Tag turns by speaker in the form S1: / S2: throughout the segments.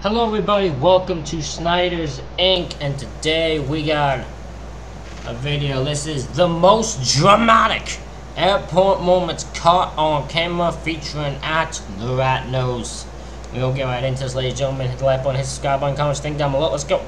S1: Hello everybody, welcome to Snyder's Inc. And today we got a video. This is the most dramatic airport moments caught on camera featuring at the Rat Nose. We'll get right into this, ladies and gentlemen. Hit the like button, hit the subscribe button, comment, thing down below. Let's go.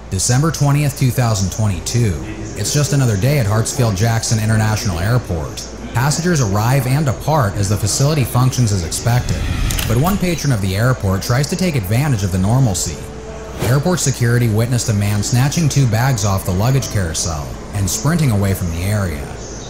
S2: December 20th, 2022. It's just another day at Hartsfield-Jackson International Airport. Passengers arrive and depart as the facility functions as expected, but one patron of the airport tries to take advantage of the normalcy. Airport security witnessed a man snatching 2 bags off the luggage carousel and sprinting away from the area.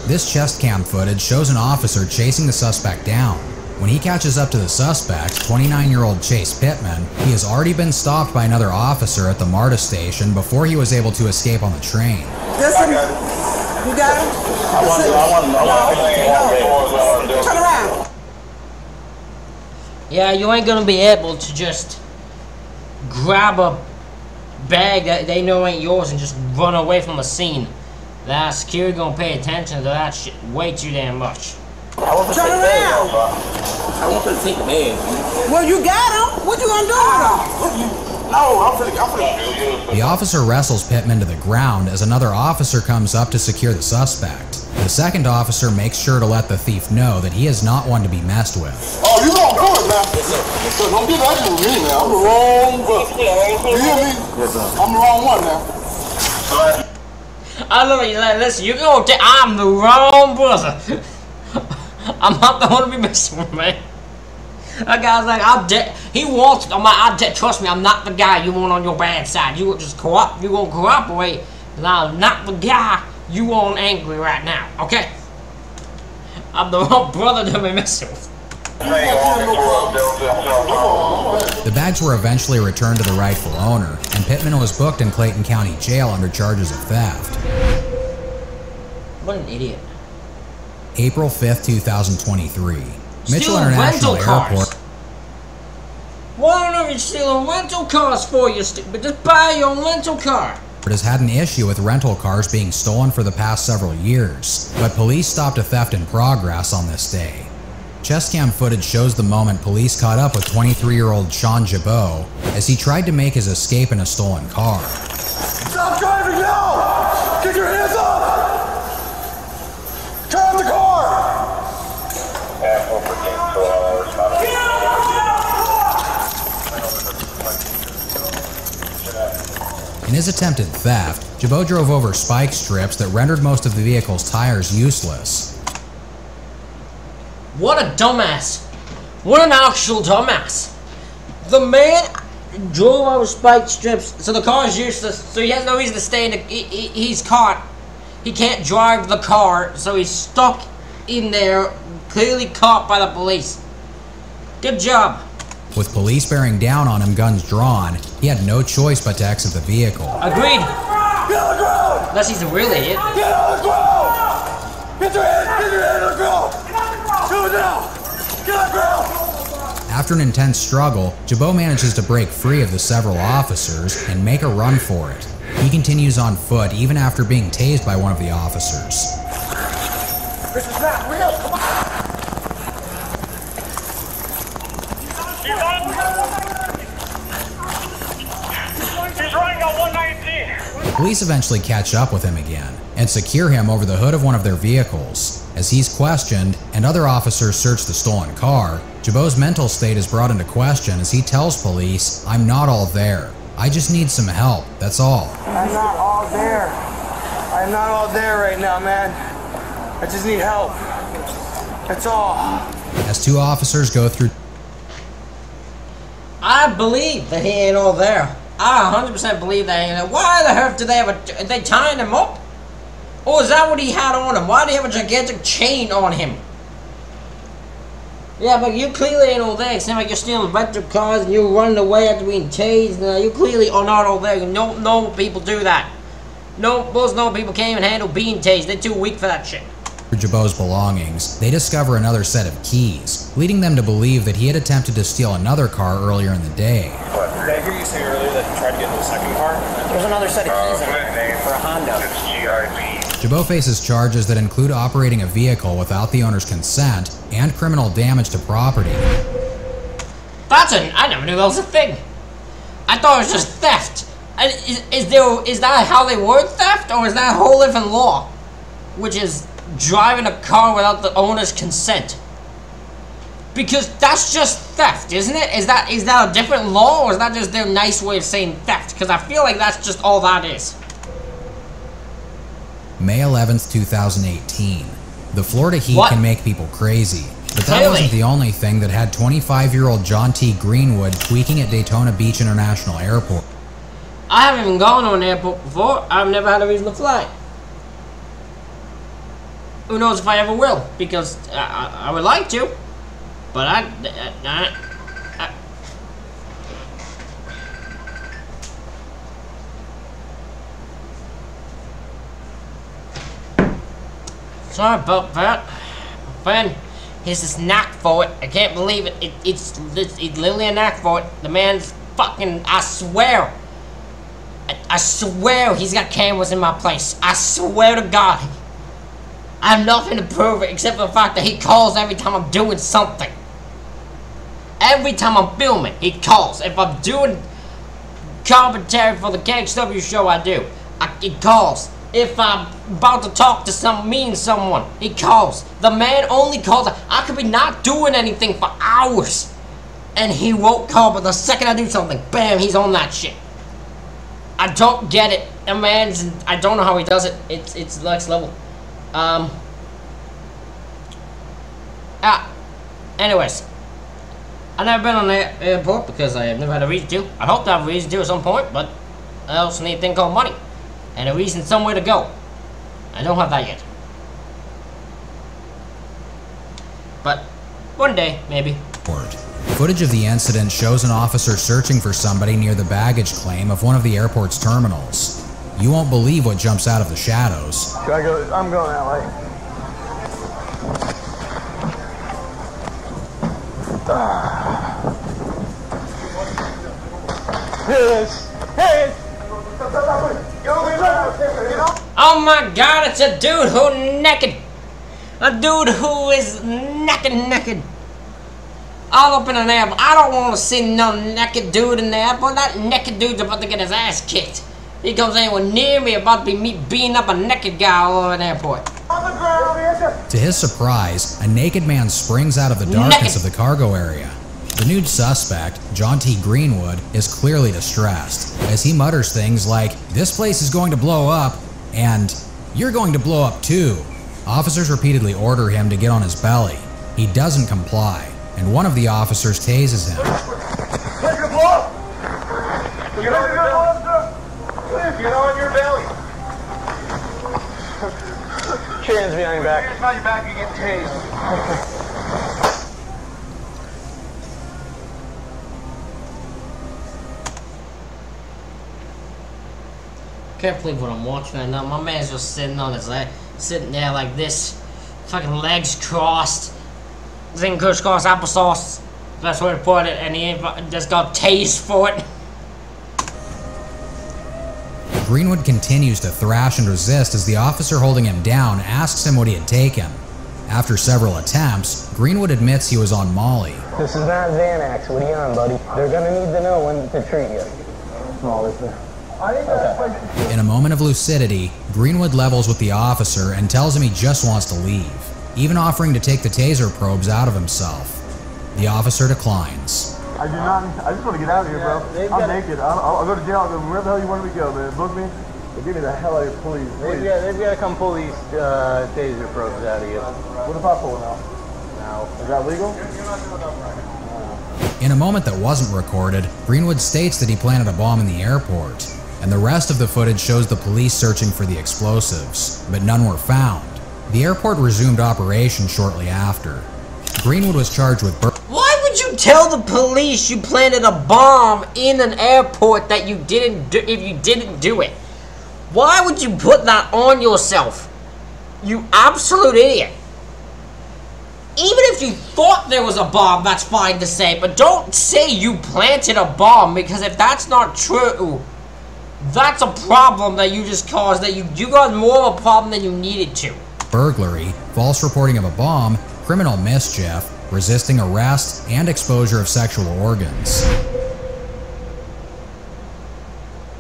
S2: This chest cam footage shows an officer chasing the suspect down. When he catches up to the suspect, 29-year-old Chase Pittman, he has already been stopped by another officer at the MARTA station before he was able to escape on the train.
S3: Listen, you got him? No. Turn around.
S1: Yeah, you ain't gonna be able to just grab a bag that they know ain't yours and just run away from the scene. That security gonna pay attention to that shit way too damn much.
S3: Turn around.
S4: I want to take man.
S3: Well, you got him. What you gonna do with him?
S4: No, I'm finna.
S2: The officer wrestles Pittman to the ground as another officer comes up to secure the suspect. The second officer makes sure to let the thief know that he is not one to be messed with.
S4: Oh, you gonna do it, man? Yes, sir. So don't get that with me, man. I'm the wrong brother. You hear me? Yes, sir. I'm the wrong one now.
S1: I love you. Listen, you gonna take. I'm the wrong brother. I'm not the one to be messing with, man. That guy's like, I'm dead. He wants. I'm dead. Trust me, I'm not the guy you want on your bad side. You just you gonna cooperate, and I'm not the guy you want angry right now. Okay? I'm the wrong brother to be messing with.
S2: The bags were eventually returned to the rightful owner, and Pittman was booked in Clayton County Jail under charges of theft.
S1: What an idiot.
S2: April 5th, 2023. Mitchell
S1: Steal
S2: International
S1: rental cars.
S2: Airport.
S1: Why don't you steal rental cars for you? But just buy your own rental car.
S2: Has had an issue with rental cars being stolen for the past several years, but police stopped a theft in progress on this day. Chest cam footage shows the moment police caught up with 23-year-old Sean Jabot as he tried to make his escape in a stolen car.
S4: Stop driving now! Get your hands up! Turn off the car!
S2: In his attempted theft, Jabot drove over spike strips that rendered most of the vehicle's tires useless.
S1: What a dumbass. What an actual dumbass. The man drove over spike strips, so the car is useless, so he has no reason to stay in the... He's caught. He can't drive the car, so he's stuck in there, clearly caught by the police. Good job.
S2: With police bearing down on him, guns drawn, he had no choice but to exit the vehicle.
S1: Agreed.
S4: Get on the ground!
S1: Unless he's a real idiot.
S4: Get on the ground! Get your head on the ground! Do it now! Get on the ground!
S2: After an intense struggle, Jabot manages to break free of the several officers and make a run for it. He continues on foot even after being tased by one of the officers.
S4: This is not real! Come on! He's running on 119!
S2: Police eventually catch up with him again and secure him over the hood of one of their vehicles. As he's questioned and other officers search the stolen car, Jabot's mental state is brought into question as he tells police, "I'm not all there. I just need some help, that's all."
S3: I'm not all there. I'm not all there right now, man. I just need help. That's all.
S2: As 2 officers go through...
S1: I believe that he ain't all there. I 100% believe that he ain't there. Why the hell did they have a... they tying him up? Or is that what he had on him? Why do he have a gigantic chain on him? Yeah, but you clearly ain't all there. It seems like you're stealing rental cars and you're running away after being tased. You clearly are not all there. No people do that. No, most normal people can't even handle being tased. They're too weak for that shit.
S2: Jabot's belongings, they discover another set of keys, leading them to believe that he had attempted to steal another car earlier in the day.
S5: Did I hear you say earlier that you tried to get into the second car? There's another set of keys in it for a Honda.
S2: Jabot faces charges that include operating a vehicle without the owner's consent and criminal damage to property.
S1: I never knew that was a thing. I thought it was just theft. Is that how they word theft, or is that a whole different law? Which is driving a car without the owner's consent. Because that's just theft, isn't it? Is that a different law, or is that just their nice way of saying theft? Because I feel like that's just all that is.
S2: May 11th, 2018. The Florida heat
S1: What?
S2: can make people crazy. But that
S1: Clearly.
S2: wasn't the only thing that had 25-year-old John T. Greenwood tweaking at Daytona Beach International Airport.
S1: I haven't even gone to an airport before. I've never had a reason to fly. Who knows if I ever will? Because I would like to, but I sorry about that. My friend, he has this knack for it. I can't believe it. It's literally a knack for it. The man's fucking, I swear. I swear he's got cameras in my place. I swear to God. I have nothing to prove it except for the fact that he calls every time I'm doing something. Every time I'm filming, he calls. If I'm doing commentary for the KXW show, I do. He calls. If I'm about to talk to someone, he calls. The man only calls. I could be not doing anything for hours, and he won't call. But the second I do something, bam, he's on that shit. I don't get it. The man's. I don't know how he does it. It's next level. Anyways, I've never been on the airport because I have never had a reason to. I hope to have a reason to at some point, but I also need a thing called money and a reason somewhere to go. I don't have that yet, but one day maybe.
S2: Footage of the incident shows an officer searching for somebody near the baggage claim of one of the airport's terminals. You won't believe what jumps out of the shadows.
S3: Should I go? I'm going that way. Here it is. Here it is.
S1: Oh my God! It's a dude who naked. A dude who is naked. All up in an airport. I don't want to see no naked dude in the airport. That naked dude's about to get his ass kicked. He comes anywhere near me, about to be me beating up a naked guy all over an airport.
S2: To his surprise, a naked man springs out of the darkness of the cargo area. The nude suspect, John T. Greenwood, is clearly distressed, as he mutters things like, "This place is going to blow up," and "You're going to blow up too." Officers repeatedly order him to get on his belly. He doesn't comply, and one of the officers tases him.
S3: Get on your belly. Hands behind your back. Hands behind your back, you get tased.
S1: Can't believe what I'm watching right now. My man's just sitting on his leg, sitting there like this, fucking legs crossed, thing crisscross applesauce. That's where to put it, and he just got tased for it.
S2: Greenwood continues to thrash and resist as the officer holding him down asks him what he had taken. After several attempts, Greenwood admits he was on Molly.
S6: This is not Xanax. What are you on, buddy? They're gonna need to know when to treat you. Molly's there.
S2: In a moment of lucidity, Greenwood levels with the officer and tells him he just wants to leave, even offering to take the taser probes out of himself. The officer declines.
S3: I do not. I just want to get out of here, bro. I'm naked. I'll go to jail. I'll go where the hell you want me to go, man. Book me. But get me the hell out of here, please.
S6: They've got to come pull these taser probes out of you.
S3: What if I pull it out?
S6: No.
S3: Is that legal?
S2: In a moment that wasn't recorded, Greenwood states that he planted a bomb in the airport, and the rest of the footage shows the police searching for the explosives, but none were found. The airport resumed operation shortly after. Greenwood was charged with
S1: Why would you tell the police you planted a bomb in an airport that you didn't do if you didn't do it? Why would you put that on yourself? You absolute idiot. Even if you thought there was a bomb, that's fine to say, but don't say you planted a bomb, because if that's not true, that's a problem that you just caused, that you caused more of a problem than you needed to.
S2: Burglary, false reporting of a bomb, criminal mischief, resisting arrest, and exposure of sexual organs.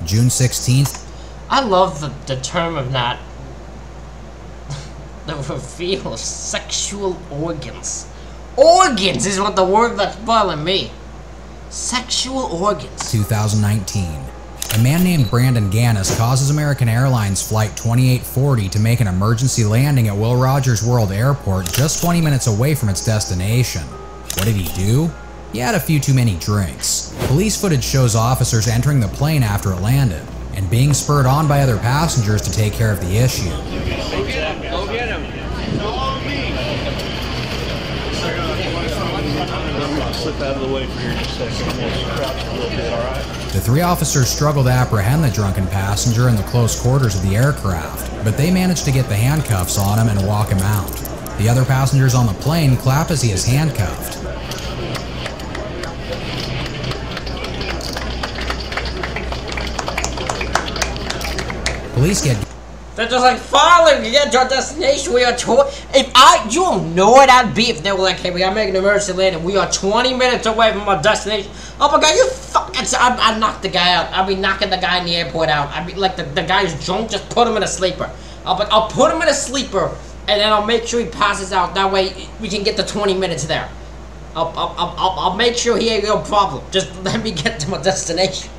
S2: June 16th.
S1: I love the term of that. The reveal of sexual organs. Organs is what the word that's bothering me. Sexual organs.
S2: 2019. A man named Brandon Gannis causes American Airlines Flight 2840 to make an emergency landing at Will Rogers World Airport just 20 minutes away from its destination. What did he do? He had a few too many drinks. Police footage shows officers entering the plane after it landed, and being spurred on by other passengers to take care of the issue.
S4: Go get him. Go get him. Slip out of the way for you just a second. Crouch a little bit, all right?
S2: The three officers struggle to apprehend the drunken passenger in the close quarters of the aircraft, but they manage to get the handcuffs on him and walk him out. The other passengers on the plane clap as he is handcuffed. Police get...
S1: They're just like, following, you get to our destination, we are you don't know what I'd be if they were like, hey, we gotta make an emergency landing, we are 20 minutes away from our destination. Oh my god, you fucking, I'd knock the guy out. I'd be knocking the guy in the airport out. I'd be like, the guy who's drunk, just put him in a sleeper. I'll put him in a sleeper, and then I'll make sure he passes out, that way we can get the 20 minutes there. I'll make sure he ain't no problem, just let me get to my destination.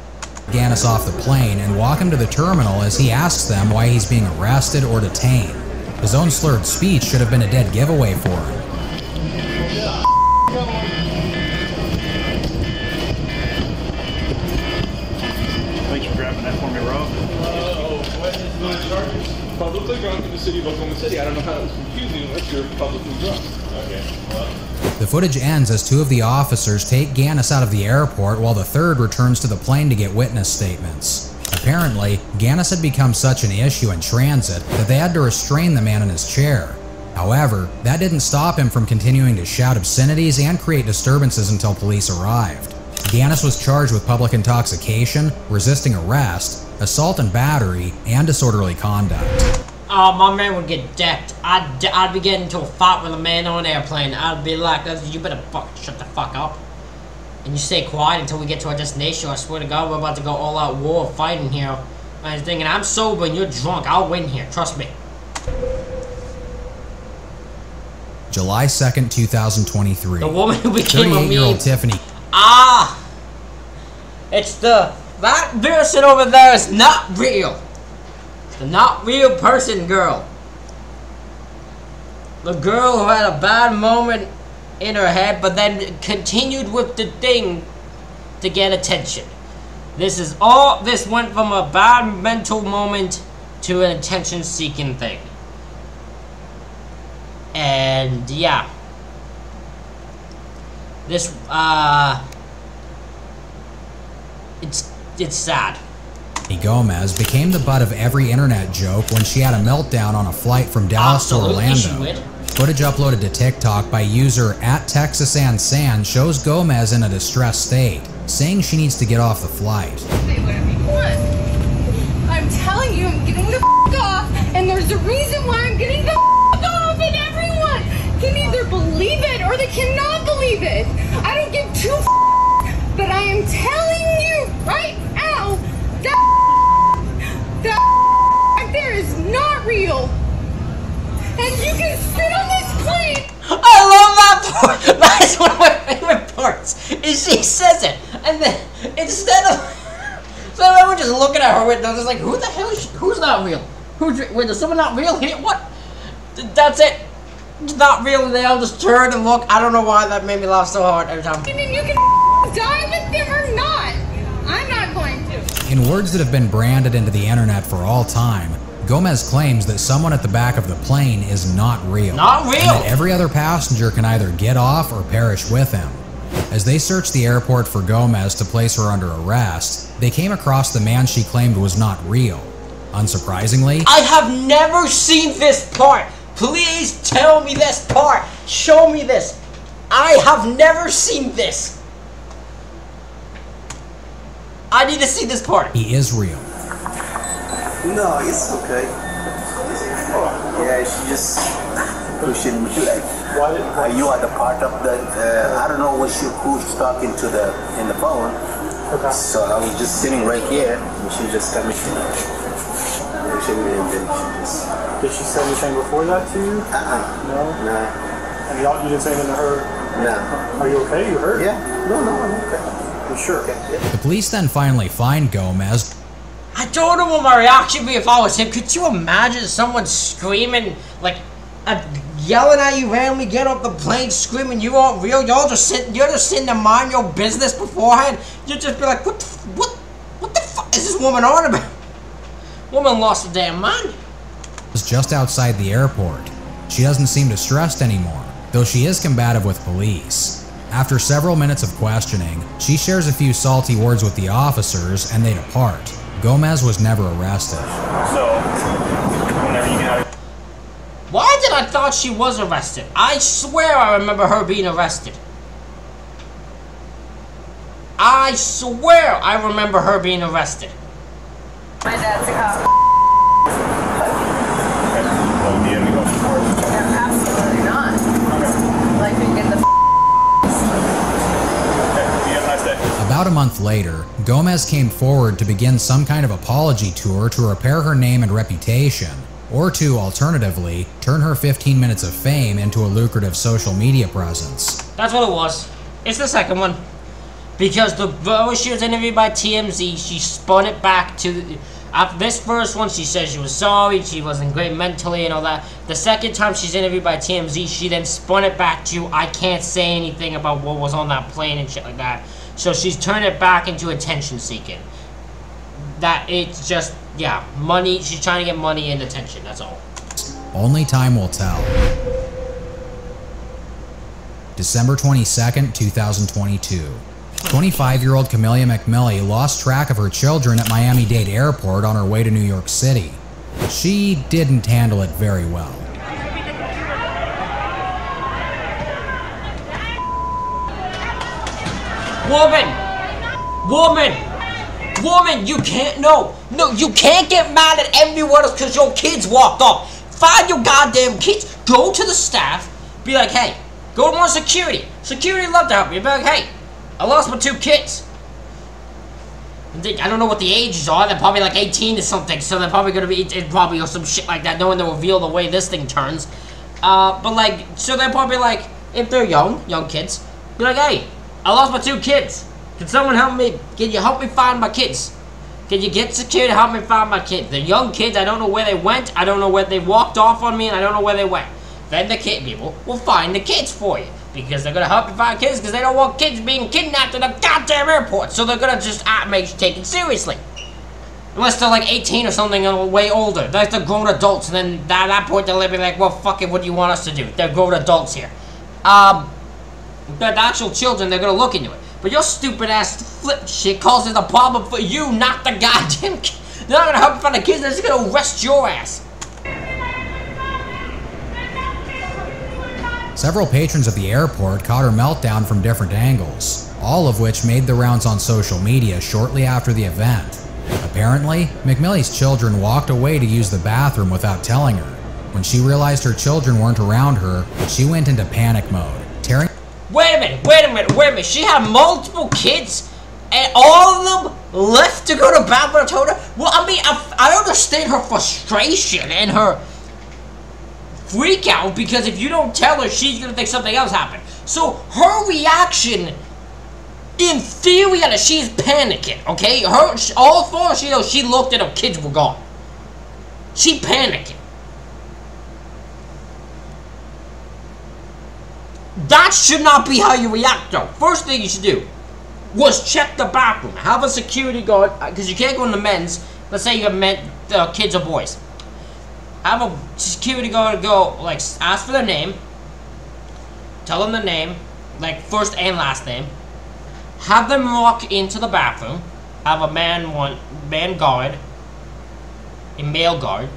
S2: Gannis off the plane and walk him to the terminal as he asks them why he's being arrested or detained. His own slurred speech should have been a dead giveaway for him.
S4: Thanks for grabbing that for me, Rob.
S7: What is the charges? Publicly drunk in the city of Oklahoma City. I don't know how that's confusing unless you're publicly drunk. Okay, well.
S2: The footage ends as two of the officers take Gannis out of the airport while the third returns to the plane to get witness statements. Apparently, Gannis had become such an issue in transit that they had to restrain the man in his chair. However, that didn't stop him from continuing to shout obscenities and create disturbances until police arrived. Gannis was charged with public intoxication, resisting arrest, assault and battery, and disorderly conduct.
S1: Oh, my man would get decked. I'd be getting into a fight with a man on an airplane. I'd be like, you better shut the fuck up. And you stay quiet until we get to our destination. I swear to God, we're about to go all out war fighting here. I was thinking, I'm sober and you're drunk. I'll win here. Trust me.
S2: July 2nd, 2023.
S1: The woman who became a meme.
S2: 38-year-old Tiffany.
S1: Ah! It's that person over there is not real. The not real person girl. The girl who had a bad moment in her head but then continued with the thing to get attention. This went from a bad mental moment to an attention-seeking thing. And yeah. This it's sad.
S2: Gomez became the butt of every internet joke when she had a meltdown on a flight from Dallas to Orlando. Footage uploaded to TikTok by user @TexasAndSan shows Gomez in a distressed state, saying she needs to get off the flight.
S8: Say whatever you want. I'm telling you, I'm getting the off, and there's a reason why I'm getting the off, and everyone can either believe it or they cannot believe it. I don't give two but I am telling you right now that there is not real. And you can sit on this plane.
S1: I love that part. That's one of my favorite parts. Is she says it, and then instead of everyone just looking at her window, just like, who the hell is she? Who's not real? Wait, is someone not real here? What? That's it. It's not real. And they all just turn and look. I don't know why that made me laugh so hard every time.
S8: And you can die with them or not. I'm not going to.
S2: In words that have been branded into the internet for all time, Gomez claims that someone at the back of the plane is not real.
S1: Not real!
S2: And that every other passenger can either get off or perish with him. As they searched the airport for Gomez to place her under arrest, they came across the man she claimed was not real. Unsurprisingly,
S1: I have never seen this part. Please tell me this part. Show me this. I have never seen this. I need to see this part.
S2: He is real.
S9: No, it's okay. Yeah, she just pushing me like. You are the part of the. I don't know who's talking to in the phone. Okay. So I was just sitting right here, and she just coming.
S10: Did she say anything before that to you? No.
S9: No.
S10: And you didn't say anything to her?
S9: No.
S10: Are you okay? You hurt?
S9: Yeah. No, I'm okay.
S10: You sure?
S9: Okay. Yeah.
S2: The police then finally find Gomez.
S1: I don't know what my reaction would be if I was him. Could you imagine someone screaming, like, yelling at you randomly, get off the plane, screaming, you aren't real, you're just sitting to mind your business beforehand? You'd just be like, what the fuck is this woman on about? Woman lost her damn mind.
S2: Just outside the airport. She doesn't seem distressed anymore, though she is combative with police. After several minutes of questioning, she shares a few salty words with the officers and they depart. Gomez was never arrested.
S7: So, whenever you get out of...
S1: Why did I thought she was arrested? I swear I remember her being arrested. I swear I remember her being arrested.
S8: My dad's a cop. Yeah, absolutely not. Like, we get the
S2: About a month later, Gomez came forward to begin some kind of apology tour to repair her name and reputation, or to, alternatively, turn her 15 minutes of fame into a lucrative social media presence.
S1: That's what it was. It's the second one. Because she was interviewed by TMZ, she spun it back to... After this first one, she said she was sorry, she wasn't great mentally and all that. The second time she's interviewed by TMZ, she then spun it back to, I can't say anything about what was on that plane and shit like that. So she's turned it back into attention seeking. That it's just, yeah, money, she's trying to get money and attention, that's all.
S2: Only time will tell. December 22nd, 2022. 25-year-old Camelia McMillie lost track of her children at Miami-Dade Airport on her way to New York City. She didn't handle it very well.
S1: Woman, you can't, no, you can't get mad at everyone else because your kids walked off. Find your goddamn kids, go to the staff, be like, hey, go to one security. Security love to help you, be like, hey, I lost my 2 kids. I don't know what the ages are, they're probably like 18 or something, so they're probably gonna be, it's probably or some shit like that, knowing to reveal the way this thing turns. But like, so they're probably like, if they're young kids, be like, hey, I lost my 2 kids. Can someone help me? Can you help me find my kids? Can you get security to help me find my kids? They're young kids, I don't know where they went, I don't know where they walked off on me, and I don't know where they went. Then the kid people will find the kids for you. Because they're gonna help you find kids, because they don't want kids being kidnapped at a goddamn airport. So they're gonna just make you take it seriously. Unless they're like 18 or something and way older. They're grown adults, and then at that point they'll be like, well, fuck it, what do you want us to do? They're grown adults here. But the actual children, they're gonna look into it. But your stupid ass flip shit causes a problem for you, not the goddamn kid. They're not gonna help you find the kids, they're just gonna arrest your ass.
S2: Several patrons of the airport caught her meltdown from different angles, all of which made the rounds on social media shortly after the event. Apparently, McMillie's children walked away to use the bathroom without telling her. When she realized her children weren't around her, she went into panic mode, tearing...
S1: Wait a minute. She had multiple kids, and all of them left to go to bathroom and told her? Well, I mean, I understand her frustration and her freak out, because if you don't tell her, she's gonna think something else happened. So her reaction, in theory, she's panicking, okay? All four, she knows, she looked at her kids were gone. She panicking. That should not be how you react, though. First thing you should do was check the bathroom. Have a security guard, because you can't go in the men's. Let's say you have kids or boys. Have a security guard go, like, ask for their name. Tell them the name, like, first and last name. Have them walk into the bathroom. Have a man guard, a male guard,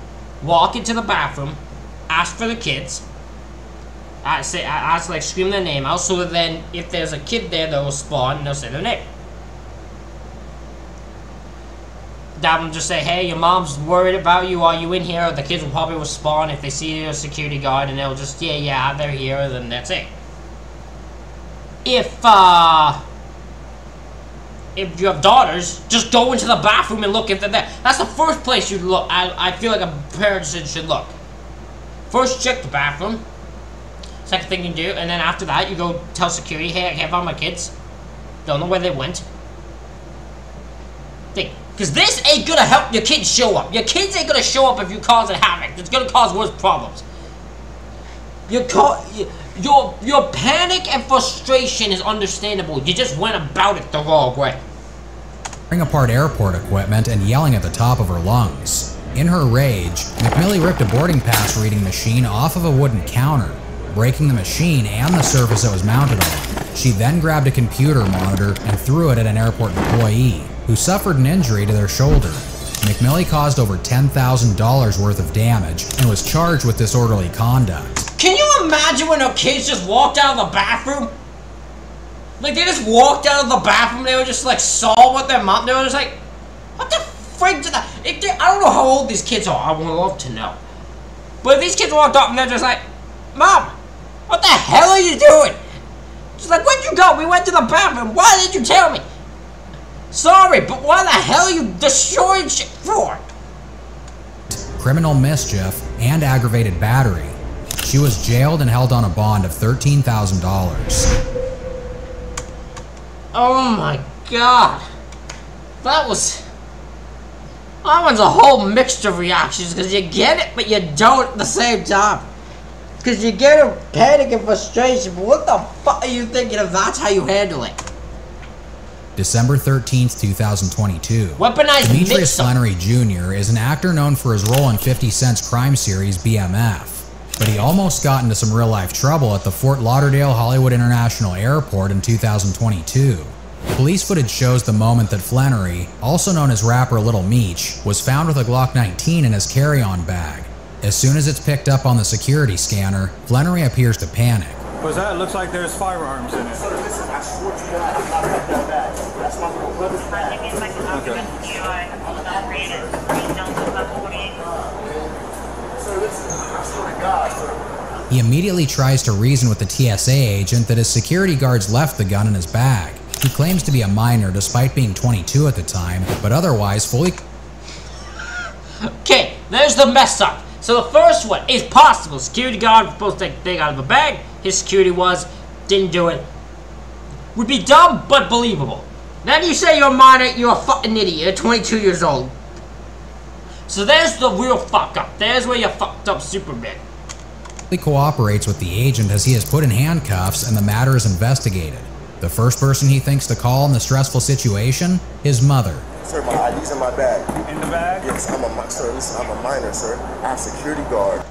S1: walk into the bathroom, ask for the kids. I like scream their name out, so that then if there's a kid there, they'll spawn and they'll say their name. That will just say, hey, your mom's worried about you. Are you in here? The kids will probably spawn if they see a security guard, and they'll just, yeah, they're here, then that's it. If you have daughters, just go into the bathroom and look if they're there. That's the first place you'd look. I feel like a parent should look. First, check the bathroom. Second thing you do, and then after that, you go tell security, hey, I can't find my kids. Don't know where they went. Think. Because this ain't gonna help your kids show up. Your kids ain't gonna show up if you cause a havoc. It's gonna cause worse problems. Your panic and frustration is understandable. You just went about it the wrong way.
S2: Tearing apart airport equipment and yelling at the top of her lungs. In her rage, McMillie ripped a boarding pass reading machine off of a wooden counter, breaking the machine and the surface it was mounted on. She then grabbed a computer monitor and threw it at an airport employee, who suffered an injury to their shoulder. McMillie caused over $10,000 worth of damage and was charged with disorderly conduct.
S1: Can you imagine when her kids just walked out of the bathroom? Like, they just walked out of the bathroom, they were just like, saw what their mom, they were just like, what the frick did that? I don't know how old these kids are, I would love to know. But if these kids walked up and they're just like, Mom, what the hell are you doing? She's like, where'd you go? We went to the bathroom, why did you tell me? Sorry, but why the hell are you destroying shit for?
S2: Criminal mischief and aggravated battery. She was jailed and held on a bond of $13,000.
S1: Oh my god. That one's a whole mixture of reactions, because you get it, but you don't at the same time. Because you get a panic and frustration, but what the fuck are you thinking if that's how you handle it?
S2: December 13th, 2022.
S1: Weaponized
S2: Demetrius Flannery Jr. is an actor known for his role in 50 Cent's crime series BMF, but he almost got into some real-life trouble at the Fort Lauderdale Hollywood International Airport in 2022. Police footage shows the moment that Flannery, also known as rapper Little Meech, was found with a Glock 19 in his carry-on bag. As soon as it's picked up on the security scanner, Flannery appears to panic.
S10: What's that? It looks like there's firearms in it.
S4: Sir, listen, I swear to God, I'm not picking that bag. That's my little brother's bag. Okay. Sir, listen, I swear to God, sir.
S2: He immediately tries to reason with the TSA agent that his security guards left the gun in his bag. He claims to be a minor despite being 22 at the time, but otherwise fully...
S1: Okay, there's the mess up. So the first one is possible. Security guard was supposed to take the thing out of the bag. His security didn't do it. Would be dumb, but believable. Then you say you're a minor, you're a fucking idiot. You're 22 years old. So there's the real fuck up. There's where you fucked up super big.
S2: He cooperates with the agent as he is put in handcuffs and the matter is investigated. The first person he thinks to call in the stressful situation, his mother.
S11: Sir, my ID's in my bag.
S10: In the bag?
S11: Yes, sir, listen, I'm a minor, sir. I have security guard.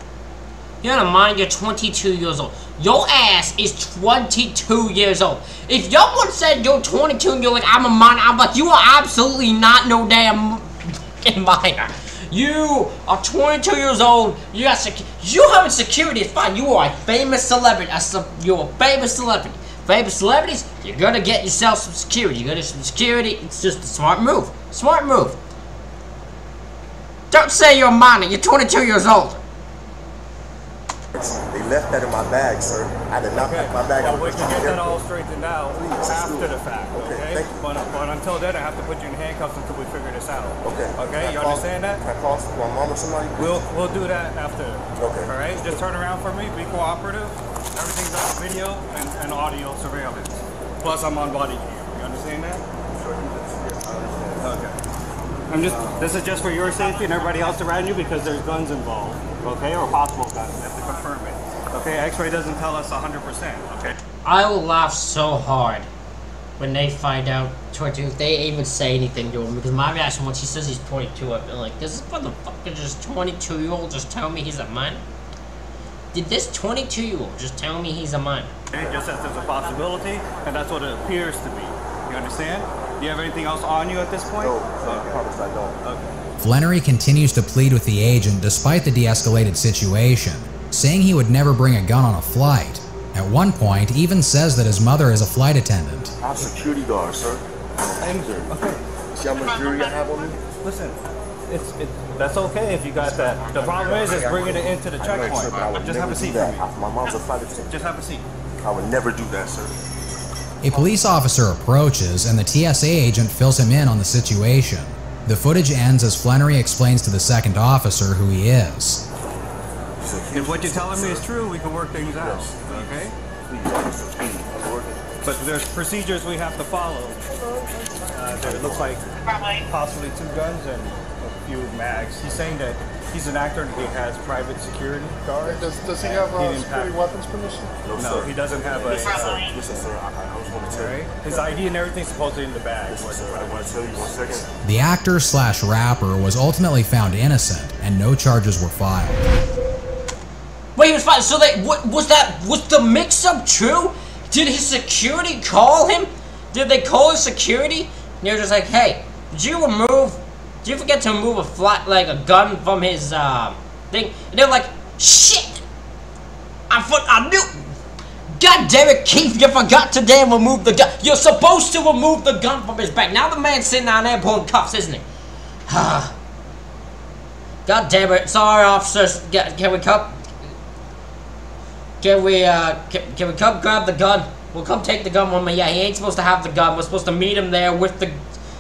S1: You're not a minor, you're 22 years old. Your ass is 22 years old. If someone said you're 22 and you're like, I'm a minor, I'm like, you are absolutely not no damn fucking minor. You are 22 years old, you having security is fine. You are a famous celebrity. You're a famous celebrity. Famous celebrities, you're gonna get yourself some security. You're gonna get some security. It's just a smart move. Smart move. Don't say you're a minor. You're 22 years old.
S11: They left that in my bag, sir. I did not pack my bag.
S10: Well, we can get that all straightened out after the fact, okay?
S11: Thank you.
S10: But until then, I have to put you in handcuffs until we figure this out.
S11: Okay.
S10: Okay, you understand that?
S11: Can I call my mom or somebody?
S10: We'll do that after.
S11: Okay.
S10: All right? Just turn around for me. Be cooperative. Everything's on video and audio surveillance. Plus, I'm on body cam. You understand that? Okay. This is just for your safety and everybody else around you because there's guns involved, okay, or possible guns. We have to confirm it. Okay, X-ray doesn't tell us 100%. Okay.
S1: I will laugh so hard when they find out 22. If they even say anything to him, because my reaction when she says he's 22, I've been like, does this motherfucker just 22-year-old just tell me he's a minor? Did this 22-year-old just tell me he's a minor?
S10: Okay, just as there's a possibility, and that's what it appears to be. You understand? Do you have anything else on you at this point?
S11: No, I promise I don't.
S10: Okay.
S2: Flannery continues to plead with the agent despite the de-escalated situation. saying he would never bring a gun on a flight. At one point, even says that his mother is a flight attendant.
S11: I'm security guard, sir. I'm injured. Okay. See how much jewelry I have on me?
S10: Listen, that's okay if you got that. The problem is bringing it into the checkpoint. Just have a seat for me.
S11: My mom's a flight attendant.
S10: Just have a seat.
S11: I would never do that, sir.
S2: A police officer approaches and the TSA agent fills him in on the situation. The footage ends as Flannery explains to the second officer who he is.
S10: If what you're telling me is true, we can work things out, okay? But there's procedures we have to follow. It looks like possibly 2 guns and a few mags. He's saying that he's an actor and he has private security guards.
S11: Does he have security weapons permission?
S10: No, he doesn't have a...
S11: Listen, sir, I was going to tell you.
S10: His ID and everything's supposedly in the bag.
S11: Listen, sir, I want to tell you 1 second.
S2: The actor/rapper was ultimately found innocent and no charges were filed.
S1: Wait, he was fine. So was the mix-up true? Did his security call him? Did they call his security? And they were just like, hey, did you forget to remove a gun from his thing? And they're like, shit! I knew. God damn it, Keith, you forgot to damn remove the gun. You're supposed to remove the gun from his back. Now the man's sitting down there pulling cuffs, isn't he? God damn it. Sorry, officers. Can we come? Can we come grab the gun? We'll come take the gun with me. Yeah, he ain't supposed to have the gun. We're supposed to meet him there with the,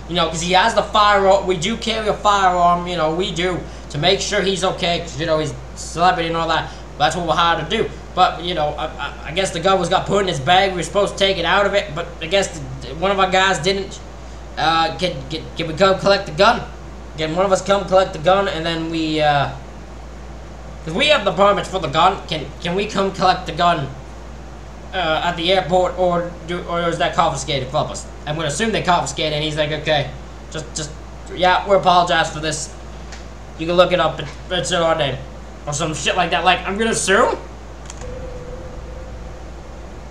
S1: because he has the firearm. We do carry a firearm, we do, to make sure he's okay, because, he's a celebrity and all that. That's what we're hired to do. But, I guess the gun got put in his bag. We were supposed to take it out of it, but I guess one of our guys didn't. Can we come collect the gun? Can one of us come collect the gun, and then we, because we have the permits for the gun. Can we come collect the gun at the airport, or is that confiscated from us? I'm gonna assume they confiscated, and he's like, okay, yeah, we apologize for this. You can look it up. It's in our name, or some shit like that. Like, I'm gonna assume.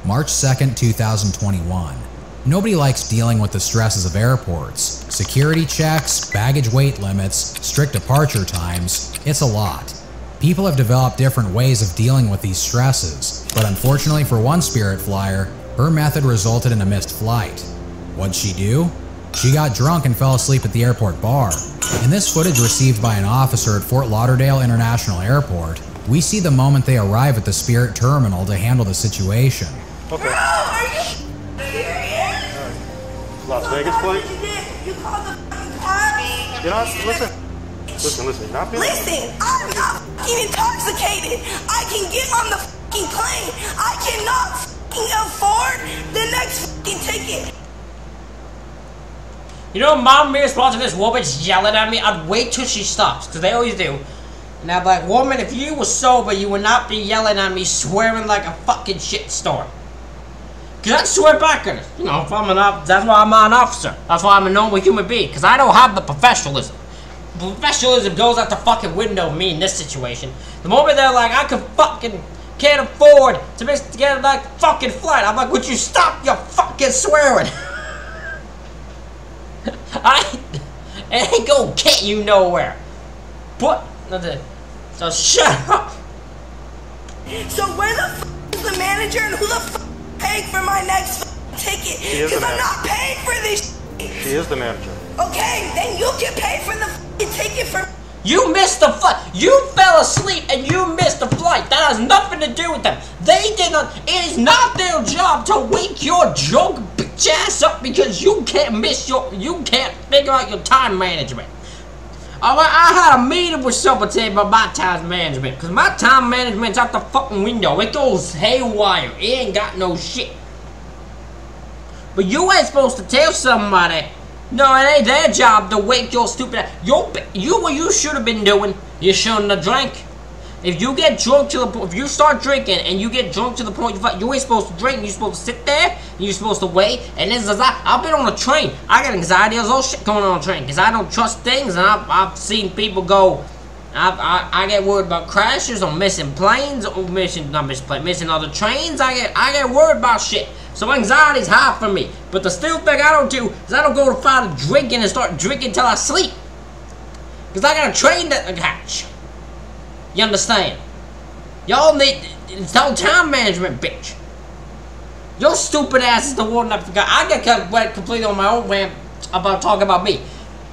S2: March 2nd, 2021. Nobody likes dealing with the stresses of airports. Security checks, baggage weight limits, strict departure times. It's a lot. People have developed different ways of dealing with these stresses, but unfortunately for one Spirit flyer, her method resulted in a missed flight. What'd she do? She got drunk and fell asleep at the airport bar. In this footage received by an officer at Fort Lauderdale International Airport, we see the moment they arrive at the Spirit terminal to handle the situation.
S10: Okay.
S8: Bro, are you serious?
S10: Las Vegas flight?
S8: You called the fucking cops?
S10: You're not, listen, not feeling.
S8: Listen, I'm not fucking intoxicated. I can get on the fucking plane. I cannot fucking afford the next fucking ticket.
S1: Mom Mears watching this woman's yelling at me. I'd wait till she stops, because they always do. And I'd be like, woman, if you were sober, you would not be yelling at me, swearing like a fucking shitstorm. Because I'd swear back at her. If I'm that's why I'm an officer. That's why I'm a normal human being, because I don't have the professionalism. Professionalism goes out the fucking window me in this situation. The moment they're like, I can't afford to get a fucking flight. I'm like, would you stop your fucking swearing? It ain't gonna get you nowhere. So shut up.
S8: So where the f is the manager, and who the f paid for my next ticket? Because I'm not paying for this.
S10: He is the manager.
S8: Okay, then you can pay for the ticket for.
S1: You missed the flight. You fell asleep and you missed the flight. That has nothing to do with them. They did not. It is not their job to wake your drunk bitch ass up because you can't figure out your time management. I had a meeting with someone today about my time management, because my time management's out the fucking window. It goes haywire. It ain't got no shit. But you ain't supposed to tell somebody, no, it ain't their job to wake your stupid ass. What you should have been doing, you shouldn't have drank. If you get drunk to the point, if you start drinking and you get drunk to the point you ain't supposed to drink, you're supposed to sit there, and you're supposed to wait, and this is I've been on a train. I got anxiety, there's all shit going on a train, because I don't trust things, and I've seen people go, I get worried about crashes, or missing planes, or missing other trains. I get worried about shit. So anxiety's high for me. But the still thing I don't do is I don't go to find drinking and start drinking till I sleep. Because I got a train to catch. You understand? Y'all need no time management, bitch. Your stupid ass is the one that forgot. I got completely on my own rant about talking about me.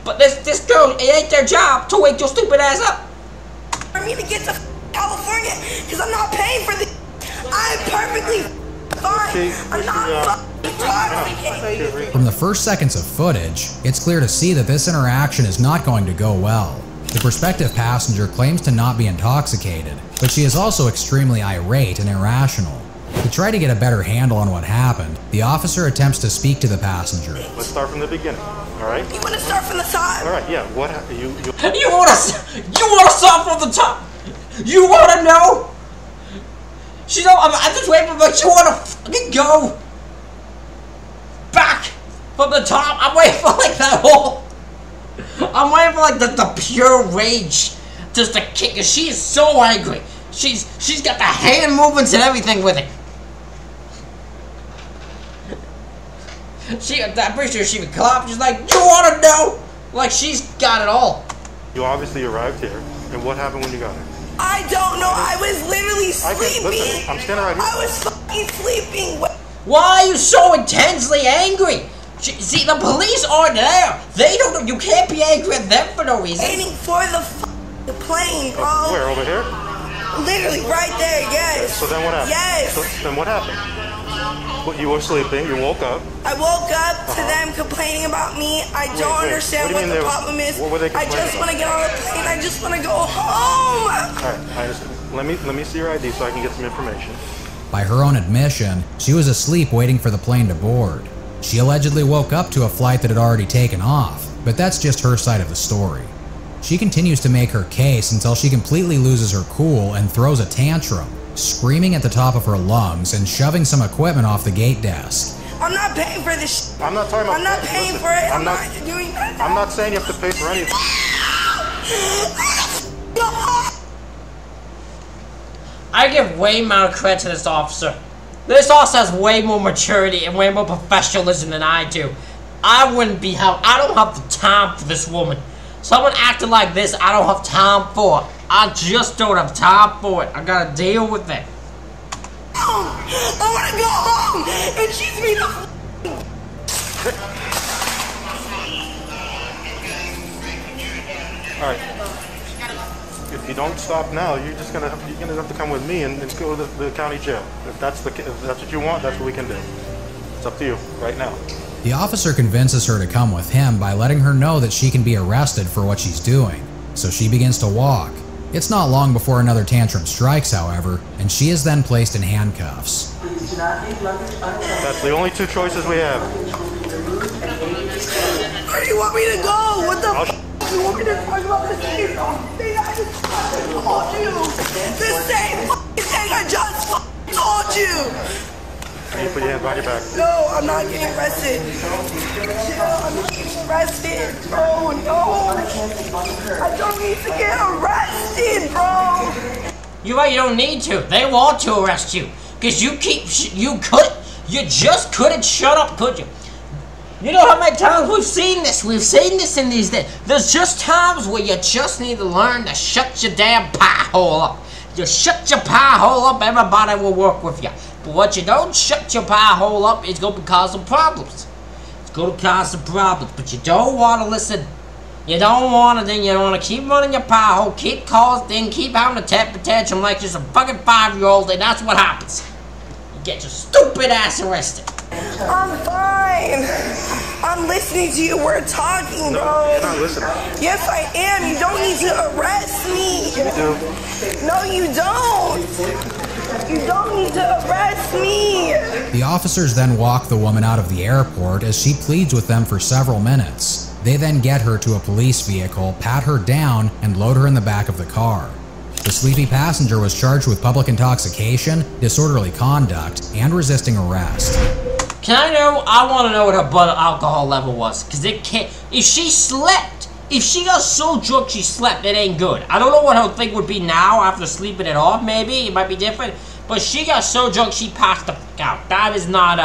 S1: But this girl, it ain't their job to wake your stupid ass up.
S12: For me to get to California, because I'm not paying for this. I'm perfectly fine. I'm not intoxicated.
S2: From the first seconds of footage, it's clear to see that this interaction is not going to go well. The prospective passenger claims to not be intoxicated, but she is also extremely irate and irrational. To try to get a better handle on what happened, the officer attempts to speak to the passenger.
S13: Let's start from the beginning, all right?
S12: You want to start from the top?
S13: All right, yeah. What
S1: you want to start from the top? You want to know? She don't. I'm just waiting, but you want to fucking go back from the top. I'm waiting for like that whole. I'm waiting for like the pure rage just to kick her. She is so angry. She's got the hand movements and everything with it. I'm pretty sure she would clap. She's like, you want to know? Like she's got it all.
S13: You obviously arrived here, and what happened when you got here?
S12: I don't know. I was literally sleeping.
S13: Listen, I'm standing right here.
S12: I was fucking sleeping.
S1: Why are you so intensely angry? See, the police aren't there. They don't know. You can't be angry at them for no reason.
S12: Waiting for the plane, bro.
S13: Where, over here?
S12: Literally right there, yes.
S13: So then what happened?
S12: Yes.
S13: So then what happened? Well, you were sleeping, you woke up.
S12: I woke up to them complaining about me. I don't understand what the problem is.
S13: What were they complaining
S12: I just want to get on the plane. I just want to go home.
S13: Alright, I understand. Let me see your ID so I can get some information.
S2: By her own admission, she was asleep waiting for the plane to board. She allegedly woke up to a flight that had already taken off, but that's just her side of the story. She continues to make her case until she completely loses her cool and throws a tantrum, screaming at the top of her lungs and shoving some equipment off the gate desk.
S12: I'm not paying for this shit.
S13: I'm not talking about
S12: I'm not paying for it. I'm not doing that.
S13: I'm not saying you have to pay for anything.
S1: I give way more credit to this officer. This officer has way more maturity and way more professionalism than I do. I wouldn't be I don't have the time for this woman. Someone acting like this, I don't have time for it. I just don't have time for it. I gotta deal with it.
S12: I wanna go home, and she's me the.
S13: All right. If you don't stop now, you're gonna have to come with me and go to the county jail. If that's what you want, that's what we can do. It's up to you right now.
S2: The officer convinces her to come with him by letting her know that she can be arrested for what she's doing, so she begins to walk. It's not long before another tantrum strikes, however, and she is then placed in handcuffs.
S13: That's the only two choices we have.
S12: Where do you want me to go? What the f***? You want me to talk about the same thing I just told you? The same f***ing thing I just f***ing told you!
S13: Can you put your hands behind your back?
S12: No, I'm not getting arrested. I'm not getting arrested, bro. No. I don't need to get arrested, bro.
S1: You're right, you don't need to. They want to arrest you. Because you just couldn't shut up, could you? You know how many times we've seen this? We've seen this in these days. There's just times where you just need to learn to shut your damn pie hole up. You shut your pie hole up, everybody will work with you. But what you don't shut your pie hole up, it's going to cause some problems. It's going to cause some problems. But you don't want to listen. You don't want to, then you want to keep running your pie hole, keep causing, keep having a temper tantrum like you're a fucking 5-year-old, and that's what happens. You get your stupid ass arrested.
S12: I'm fine. I'm listening to you. We're talking, bro.
S13: You're not listening.
S12: Yes, I am. You don't need to arrest me.
S13: You do.
S12: No, you don't. You don't need to arrest me.
S2: The officers then walk the woman out of the airport as she pleads with them for several minutes. They then get her to a police vehicle, pat her down, and load her in the back of the car. The sleepy passenger was charged with public intoxication, disorderly conduct, and resisting arrest.
S1: Can I know? I want to know what her blood alcohol level was. Because it can't. If she slept, if she got so drunk she slept, it ain't good. I don't know what her thing would be now after sleeping it off, maybe. It might be different. But she got so drunk she passed the fuck out. That is not,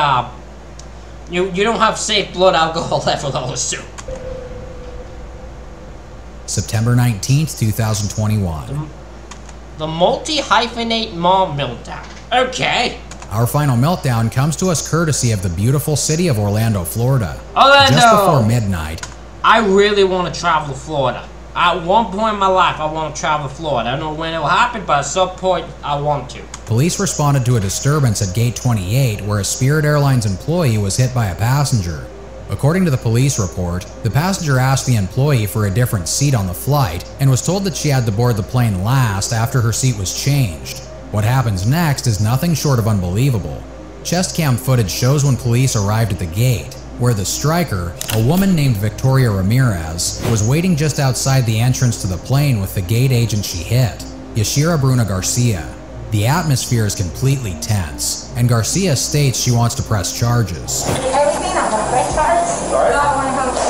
S1: You don't have safe blood alcohol level, I'll assume.
S2: September 19th, 2021.
S1: The multi-hyphenate mom meltdown. Okay.
S2: Our final meltdown comes to us courtesy of the beautiful city of Orlando, Florida.
S1: Orlando!
S2: Just before midnight.
S1: I really want to travel to Florida. At one point in my life, I want to travel to Florida. I don't know when it will happen, but at some point, I want to.
S2: Police responded to a disturbance at Gate 28 where a Spirit Airlines employee was hit by a passenger. According to the police report, the passenger asked the employee for a different seat on the flight and was told that she had to board the plane last after her seat was changed. What happens next is nothing short of unbelievable. Chest cam footage shows when police arrived at the gate, where the striker, a woman named Victoria Ramirez, was waiting just outside the entrance to the plane with the gate agent she hit, Yashira Bruna Garcia. The atmosphere is completely tense, and Garcia states she wants to press charges.
S14: Everything, I'm gonna press charges.
S4: Sorry?
S14: No, I want to help you.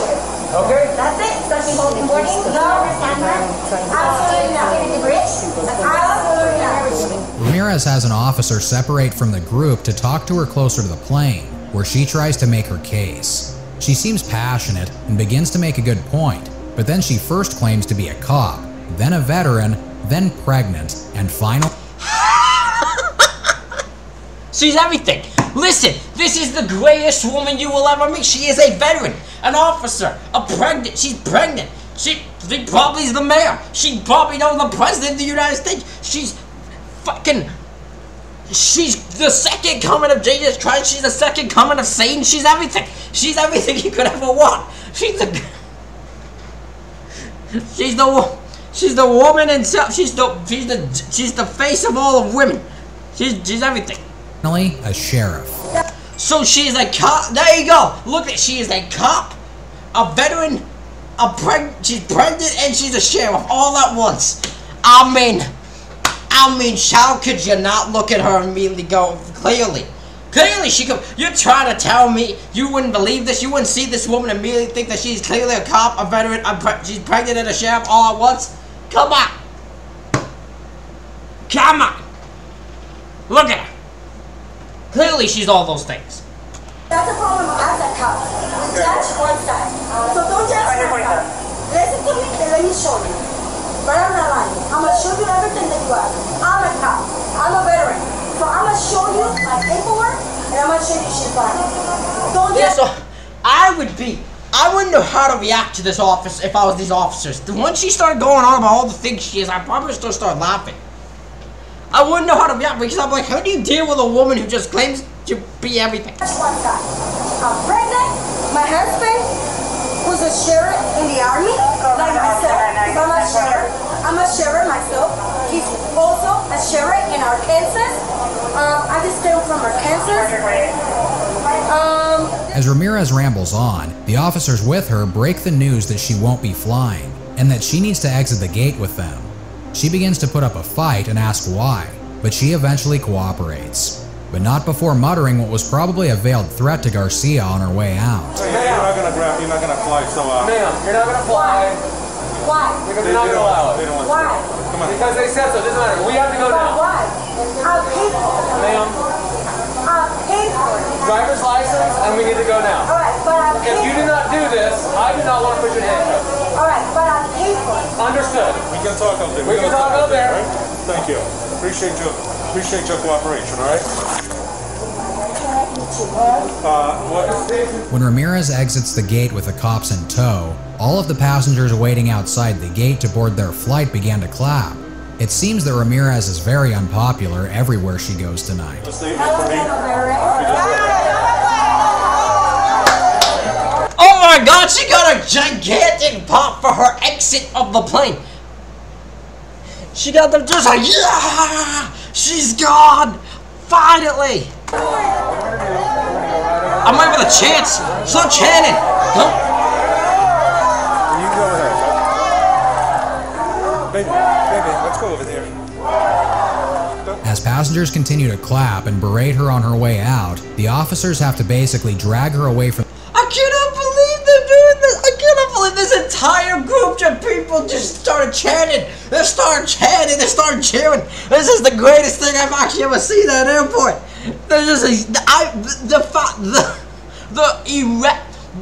S4: Okay.
S14: That's it. So she holding boarding. No, camera. Absolutely nothing in the bridge. Absolutely nothing.
S2: Ramirez has an officer separate from the group to talk to her closer to the plane, where she tries to make her case. She seems passionate and begins to make a good point, but then she first claims to be a cop, then a veteran, then pregnant, and finally...
S1: She's everything. Listen, this is the greatest woman you will ever meet. She is a veteran, an officer, she's pregnant. She probably is the mayor. She probably knows the president of the United States. She's the second coming of Jesus Christ. She's the second coming of Satan. She's everything. She's everything you could ever want. She's the woman itself. She's the face of all of women. She's everything.
S2: Finally, a sheriff.
S1: So she's a cop. There you go. Look at, she is a cop, a veteran, she's pregnant, and she's a sheriff all at once. I mean, how could you not look at her and immediately go, clearly she could. You're trying to tell me you wouldn't believe this? You wouldn't see this woman and immediately think that she's clearly a cop, a veteran, she's pregnant and a sheriff all at once? Come on. Come on. Look at her. Clearly she's all those things.
S14: That's the problem as a cop. We judge one side. So don't judge one side. Listen to me and let me show you. But I'm not lying. I'm going to show you everything that you are. I'm a cop. I'm a veteran. So I'm going to show you my paperwork and I'm going to show you she's fine. Don't judge.
S1: Yeah, so I wouldn't know how to react to this officer if I was these officers. Once she started going on about all the things she is, I probably would start laughing. I wouldn't know how to react because I'm like, how do you deal with a woman who just claims to be everything?
S14: That's one side. I'm pregnant. My husband was a sheriff in the army, like myself. I'm a sheriff myself. He's also a sheriff in Arkansas. I just came from Arkansas.
S2: As Ramirez rambles on, the officers with her break the news that she won't be flying, and that she needs to exit the gate with them. She begins to put up a fight and ask why, but she eventually cooperates. But not before muttering what was probably a veiled threat to Garcia on her way out.
S13: Hey, you're not gonna fly, so
S4: Ma'am, you're not gonna fly.
S14: Why?
S4: Because they're not gonna allow it.
S14: Why?
S13: Come on.
S4: Because they said so. It doesn't matter. We have to go now.
S14: Why? I paid for it.
S4: Ma'am,
S14: I paid for it.
S4: driver's license, and we need to go now.
S14: Alright, but I paid
S4: If you do not do this, I do not want to put you in handcuffs.
S14: Alright, but I paid for it.
S4: Understood.
S13: We can talk up there.
S4: We can talk up there.
S13: Right? Thank you. Appreciate your cooperation, all right?
S2: When Ramirez exits the gate with the cops in tow, all of the passengers waiting outside the gate to board their flight began to clap. It seems that Ramirez is very unpopular everywhere she goes tonight.
S1: Oh my God, she got a gigantic pop for her exit of the plane. She got them just like, yeah, she's gone, finally. I'm waiting for the chance. Start chanting. Huh?
S13: You go ahead. Baby, let's go over there.
S2: As passengers continue to clap and berate her on her way out, the officers have to basically drag her away from...
S1: I cannot believe they're doing this. I cannot believe this entire group of people just started chanting. They started chanting. They started cheering. This is the greatest thing I've actually ever seen at an airport. There's just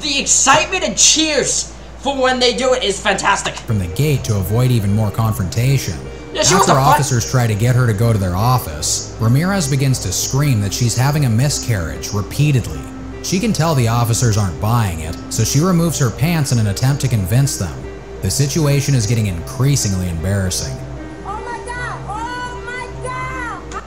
S1: the excitement and cheers for when they do it is fantastic.
S2: From the gate to avoid even more confrontation.
S1: Yeah, she was
S2: After
S1: the
S2: officers try to get her to go to their office, Ramirez begins to scream that she's having a miscarriage repeatedly. She can tell the officers aren't buying it, so she removes her pants in an attempt to convince them. The situation is getting increasingly embarrassing.
S14: Oh my God! Oh my God!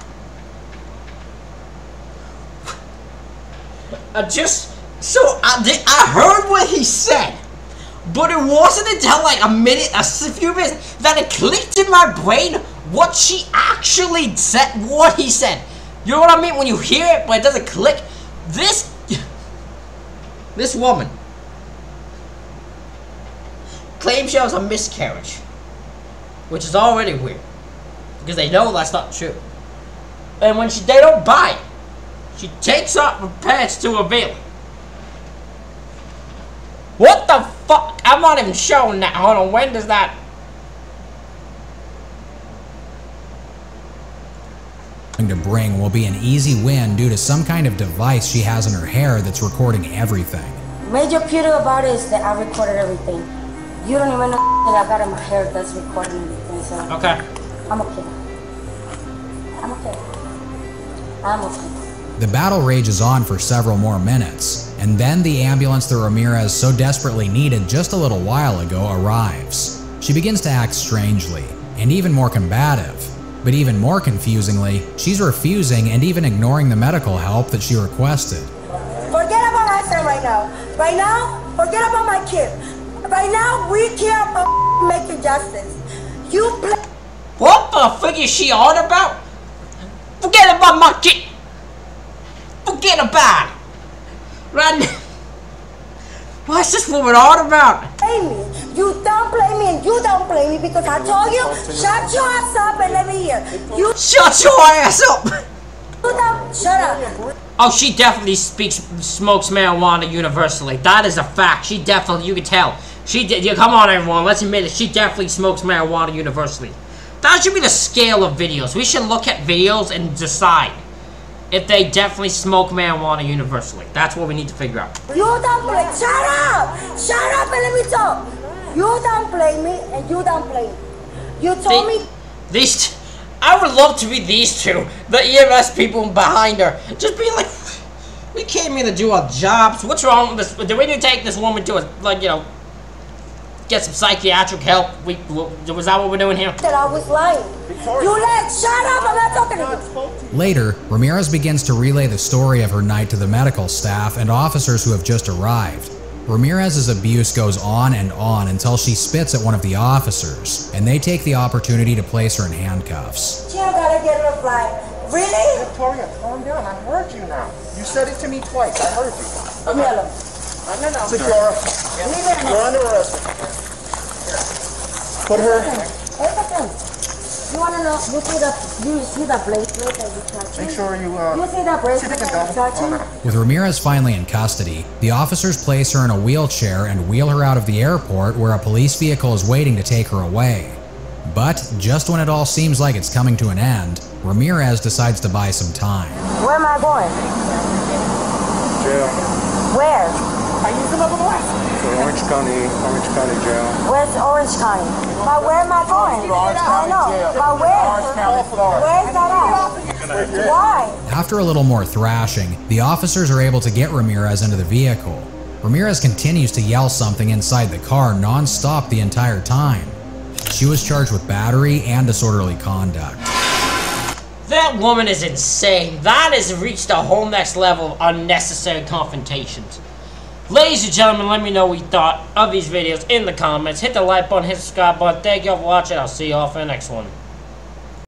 S1: I heard what he said, but it wasn't until like a few minutes, that it clicked in my brain what she actually said, what he said. You know what I mean? When you hear it, but it doesn't click. This woman claims she has a miscarriage, which is already weird, because they know that's not true. And when they don't buy it, she takes off her pants to reveal it. What the fuck? I'm not even showing that. Hold on, when does that?
S2: To bring will be an easy win due to some kind of device she has in her hair that's recording everything.
S14: Major beauty about it is that I recorded everything. You don't even know that I got in my hair that's recording everything. So
S1: okay.
S14: I'm okay. I'm okay. I'm okay.
S2: The battle rages on for several more minutes, and then the ambulance that Ramirez so desperately needed just a little while ago arrives. She begins to act strangely, and even more combative. But even more confusingly, she's refusing and even ignoring the medical help that she requested.
S14: Forget about my son right now. Right now, forget about my kid. Right now, we care about making justice. You play.
S1: What the fuck is she on about? Forget about my kid. Forget about it. Right now. What's this woman on about?
S14: Play me. You don't play me and you don't play me because I told you, shut your ass up and let me hear. You
S1: shut your ass up.
S14: You don't shut up.
S1: Oh, she definitely smokes marijuana universally. That is a fact. She definitely, you can tell. She did. Yeah, come on, everyone. Let's admit it. She definitely smokes marijuana universally. That should be the scale of videos. We should look at videos and decide if they definitely smoke marijuana universally. That's what we need to figure out.
S14: You don't play. Shut up! Shut up and let me talk. You don't play me and you don't play me. You told me.
S1: I would love to be these two, the EMS people behind her. Just being like, we came here to do our jobs. What's wrong with this? Do we need to take this woman to a, like, you know, get some psychiatric help? Was that what we're doing here?
S14: That I was lying. You lied. Shut up. I'm not talking to you.
S2: Later, Ramirez begins to relay the story of her night to the medical staff and officers who have just arrived. Ramirez's abuse goes on and on until she spits at one of the officers, and they take the opportunity to place her in handcuffs.
S14: You gotta get a reply. Really?
S11: Victoria, calm down. I heard you now. You said it to me twice. I heard you.
S14: Leave me alone.
S11: No. Victoria, you're under arrest. Put her.
S14: You wanna know? You see the bracelet that you touching?
S11: Make sure you
S14: see the bracelet that you touching?
S2: With Ramirez finally in custody, the officers place her in a wheelchair and wheel her out of the airport where a police vehicle is waiting to take her away. But just when it all seems like it's coming to an end, Ramirez decides to buy some time.
S14: Where am I going?
S11: Jail.
S14: Where?
S11: I used them up on the west. Orange County Jail.
S14: Where's Orange County? But where am I going? I know. But where? Where's that at? Why?
S2: After a little more thrashing, the officers are able to get Ramirez into the vehicle. Ramirez continues to yell something inside the car non-stop the entire time. She was charged with battery and disorderly conduct.
S1: That woman is insane. That has reached a whole next level of unnecessary confrontations. Ladies and gentlemen, let me know what you thought of these videos in the comments. Hit the like button, hit the subscribe button. Thank you all for watching. I'll see you all for the next one.